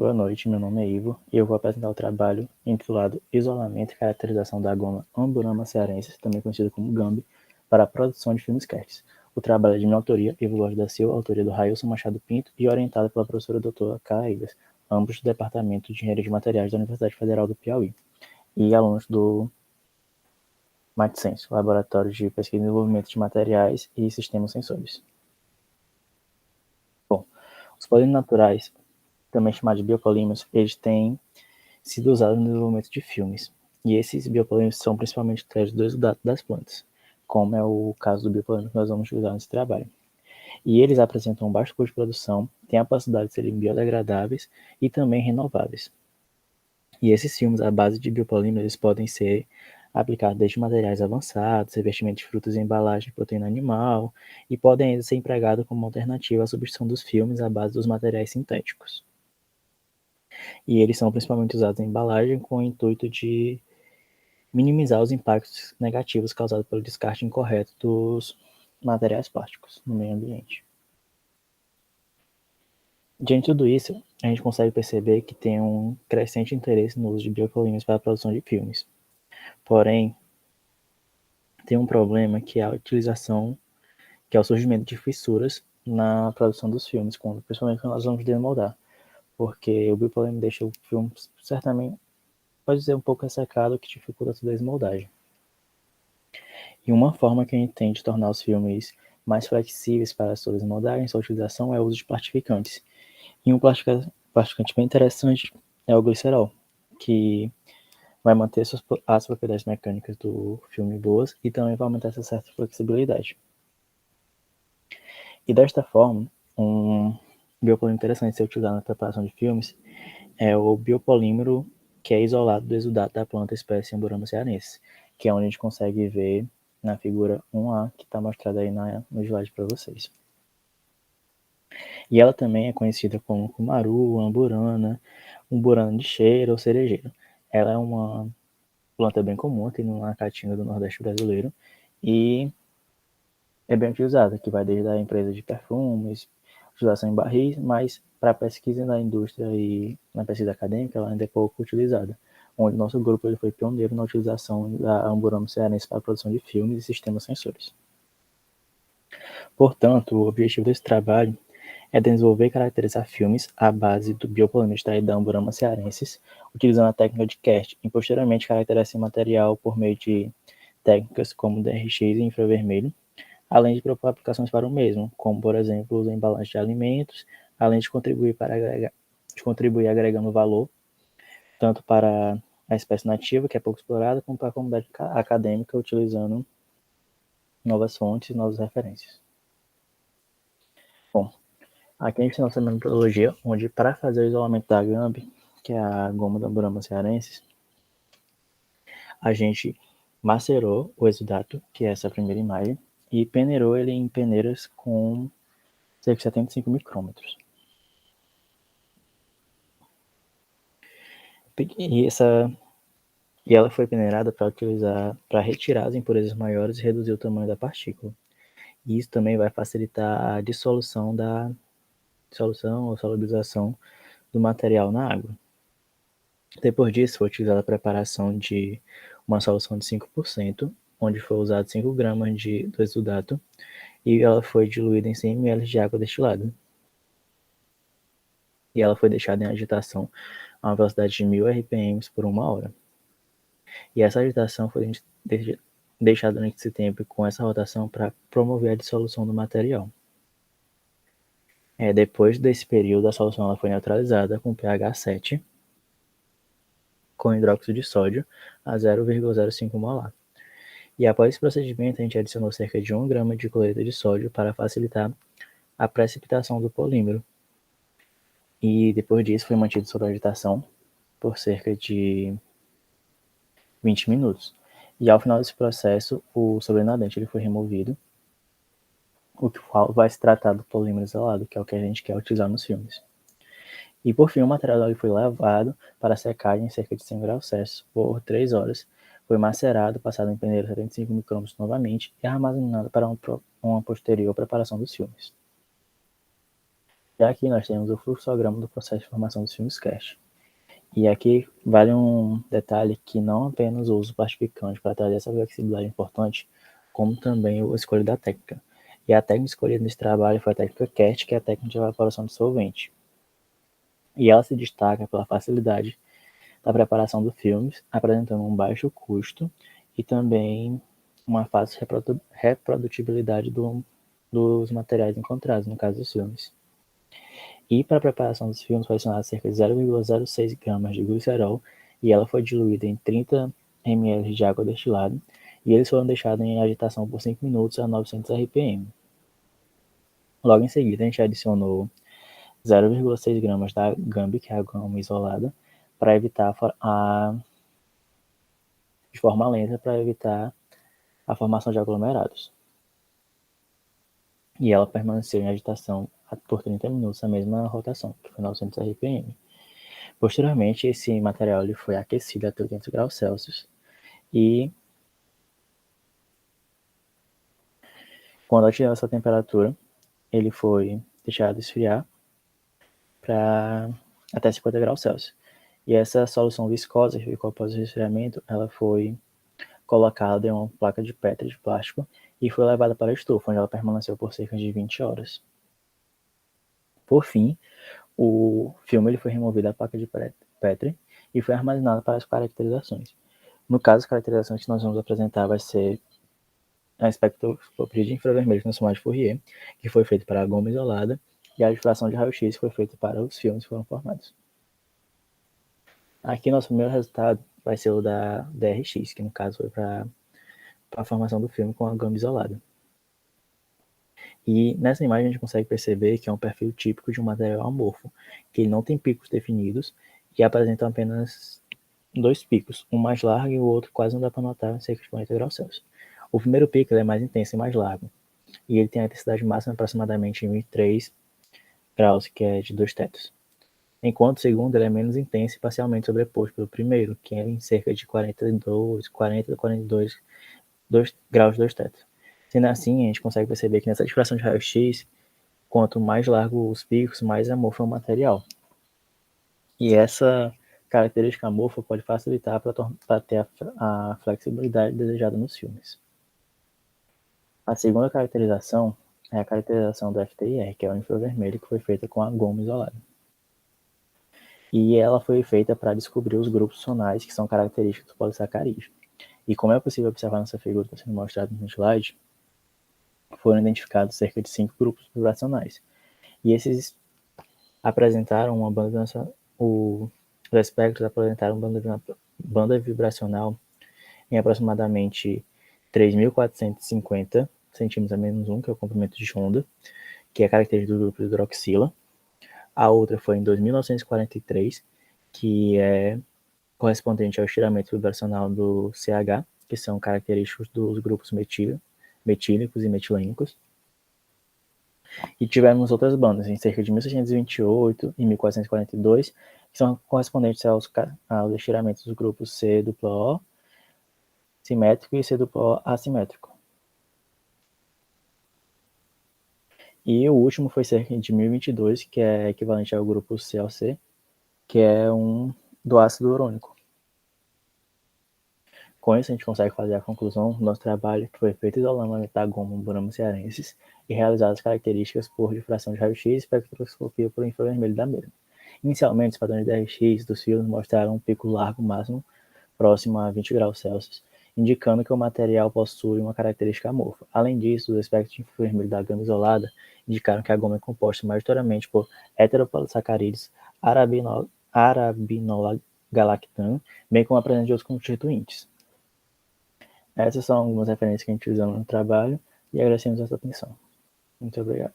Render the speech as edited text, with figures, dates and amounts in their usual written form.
Boa noite, meu nome é Ivo e eu vou apresentar o trabalho intitulado Isolamento e Caracterização da Goma Amburama cearensis, também conhecido como GAMB, para a produção de filmes castes. O trabalho é de minha autoria, Ivo Lopes da Silva, autoria do Railson Machado Pinto e orientado pela professora doutora Carla Ilhas, ambos do Departamento de Engenharia de Materiais da Universidade Federal do Piauí, e alunos do MatSenso, Laboratório de Pesquisa e Desenvolvimento de Materiais e Sistemas Sensores. Bom, os polímeros naturais, também chamados de biopolímeros, eles têm sido usados no desenvolvimento de filmes. E esses biopolímeros são principalmente extraídos do exudato das plantas, como é o caso do biopolímero que nós vamos utilizar nesse trabalho. E eles apresentam um baixo custo de produção, têm a capacidade de serem biodegradáveis e também renováveis. E esses filmes, à base de biopolímeros, eles podem ser aplicados desde materiais avançados, revestimento de frutas e embalagem de proteína animal, e podem ainda ser empregados como alternativa à substituição dos filmes à base dos materiais sintéticos. E eles são principalmente usados em embalagem com o intuito de minimizar os impactos negativos causados pelo descarte incorreto dos materiais plásticos no meio ambiente. Diante de tudo isso, a gente consegue perceber que tem um crescente interesse no uso de biopolímeros para a produção de filmes. Porém, tem um problema que é a utilização, que é o surgimento de fissuras na produção dos filmes, principalmente quando nós vamos demoldar, porque o biopolímero deixa o filme certamente, pode ser um pouco ressecado, que dificulta toda a desmoldagem. E uma forma que a gente tem de tornar os filmes mais flexíveis para sua desmoldagem, sua utilização, é o uso de plastificantes. E um plastificante bem interessante é o glicerol, que vai manter as propriedades mecânicas do filme boas e também vai aumentar essa certa flexibilidade. E desta forma, um biopolímero interessante de ser utilizado na preparação de filmes é o biopolímero que é isolado do exudato da planta espécie Amburama cearensis, que é onde a gente consegue ver na figura 1A, que está mostrada aí no slide para vocês. E ela também é conhecida como cumaru, amburana, umburana de cheiro ou cerejeiro. Ela é uma planta bem comum aqui na caatinga do Nordeste brasileiro e é bem utilizada, que vai desde a empresa de perfumes, utilização em barris, mas para a pesquisa na indústria e na pesquisa acadêmica ela ainda é pouco utilizada, onde nosso grupo ele foi pioneiro na utilização da Amburama cearensis para a produção de filmes e sistemas sensores. Portanto, o objetivo desse trabalho é desenvolver e caracterizar filmes à base do biopolímero extraído da Amburama cearensis, utilizando a técnica de cast, e posteriormente caracterizar esse material por meio de técnicas como DRX e infravermelho, além de propor aplicações para o mesmo, como, por exemplo, os embalagens de alimentos, além de contribuir agregando valor, tanto para a espécie nativa, que é pouco explorada, como para a comunidade acadêmica, utilizando novas fontes e novas referências. Bom, aqui a gente tem nossa metodologia, onde para fazer o isolamento da GAMB, que é a goma da Amburama cearensis, a gente macerou o exudato, que é essa primeira imagem, e peneirou ele em peneiras com cerca de 75 micrômetros. E ela foi peneirada para retirar as impurezas maiores e reduzir o tamanho da partícula. E isso também vai facilitar a dissolução ou solubilização do material na água. Depois disso, foi utilizada a preparação de uma solução de 5%, onde foi usado 5 gramas do exudato, e ela foi diluída em 100 ml de água destilada. E ela foi deixada em agitação a uma velocidade de 1000 RPM por 1 hora. E essa agitação foi deixada durante esse tempo com essa rotação para promover a dissolução do material. Depois desse período, a solução ela foi neutralizada com pH 7, com hidróxido de sódio a 0,05 molar. E após esse procedimento, a gente adicionou cerca de 1 grama de cloreto de sódio para facilitar a precipitação do polímero. E depois disso, foi mantido sob agitação por cerca de 20 minutos. E ao final desse processo, o sobrenadente ele foi removido, o qual vai se tratar do polímero isolado, que é o que a gente quer utilizar nos filmes. E por fim, o material ele foi lavado para secagem em cerca de 100 graus Celsius por 3 horas, foi macerado, passado em peneira 75 micrômetros novamente e armazenado para uma posterior preparação dos filmes. E aqui nós temos o fluxograma do processo de formação dos filmes cast. E aqui vale um detalhe que não apenas o uso plastificante para trazer essa flexibilidade importante, como também a escolha da técnica. E a técnica escolhida nesse trabalho foi a técnica CAST, que é a técnica de evaporação de solvente. E ela se destaca pela facilidade da preparação dos filmes, apresentando um baixo custo e também uma fácil reprodutibilidade dos materiais encontrados, no caso dos filmes. E para a preparação dos filmes foi adicionado cerca de 0,06 gramas de glicerol e ela foi diluída em 30 ml de água destilada e eles foram deixados em agitação por 5 minutos a 900 RPM. Logo em seguida, a gente adicionou 0,6 gramas da gambi, que é a gama isolada, para evitar de forma lenta, para evitar a formação de aglomerados. E ela permaneceu em agitação por 30 minutos a mesma rotação, que foi 900 RPM. Posteriormente, esse material ele foi aquecido a 300 graus Celsius e quando atingiu essa temperatura, ele foi deixado esfriar para até 50 graus Celsius. E essa solução viscosa que ficou após o resfriamento, ela foi colocada em uma placa de Petri de plástico e foi levada para a estufa, onde ela permaneceu por cerca de 20 horas. Por fim, o filme ele foi removido da placa de Petri e foi armazenado para as caracterizações. No caso, as caracterizações que nós vamos apresentar vai ser a espectroscopia de infravermelho transformado de Fourier, que foi feita para a goma isolada, e a difração de raio-x foi feita para os filmes que foram formados. Aqui, nosso primeiro resultado vai ser o da DRX, que no caso foi para a formação do filme com a gama isolada. E nessa imagem a gente consegue perceber que é um perfil típico de um material amorfo, que ele não tem picos definidos e apresenta apenas dois picos, um mais largo e o outro quase não dá para notar, cerca de 40 graus Celsius. O primeiro pico é mais intenso e mais largo, e ele tem a intensidade máxima aproximadamente em 1003 graus, que é de 2 tetos. Enquanto o segundo ele é menos intenso e parcialmente sobreposto pelo primeiro, que é em cerca de 42, 40 42 graus 2 tetos. Sendo assim, a gente consegue perceber que nessa difração de raio-x, quanto mais largo os picos, mais amorfo é o material. E essa característica amorfa pode facilitar para ter a flexibilidade desejada nos filmes. A segunda caracterização é a caracterização do FTIR, que é o infravermelho, que foi feita com a goma isolada. E ela foi feita para descobrir os grupos sonais que são característicos do polissacarídeo. E como é possível observar nessa figura que está sendo mostrada no slide, foram identificados cerca de 5 grupos vibracionais. E esses apresentaram uma banda, os espectros apresentaram banda vibracional em aproximadamente 3.450 centímetros a menos 1, que é o comprimento de onda, que é característico do grupo hidroxila. A outra foi em 2.943, que é correspondente ao estiramento vibracional do CH, que são característicos dos grupos metílicos e metilênicos. E tivemos outras bandas, em cerca de 1628 e 1442, que são correspondentes aos estiramentos dos grupos C-O simétrico e C-O assimétrico. E o último foi cerca de 1022, que é equivalente ao grupo COC, que é do ácido urônico. Com isso, a gente consegue fazer a conclusão do nosso trabalho, que foi feito isolando a metagoma bramo-cearensis e realizar as características por difração de raio-x e espectroscopia por infravermelho da mesma. Inicialmente, os padrões de RX dos fios mostraram um pico largo máximo próximo a 20 graus Celsius, indicando que o material possui uma característica amorfa. Além disso, os espectros de infravermelho da gama isolada indicaram que a goma é composta majoritariamente por heteropolissacarídeos arabinogalactam, bem como a presença de outros constituintes. Essas são algumas referências que a gente usa no trabalho e agradecemos a sua atenção. Muito obrigado.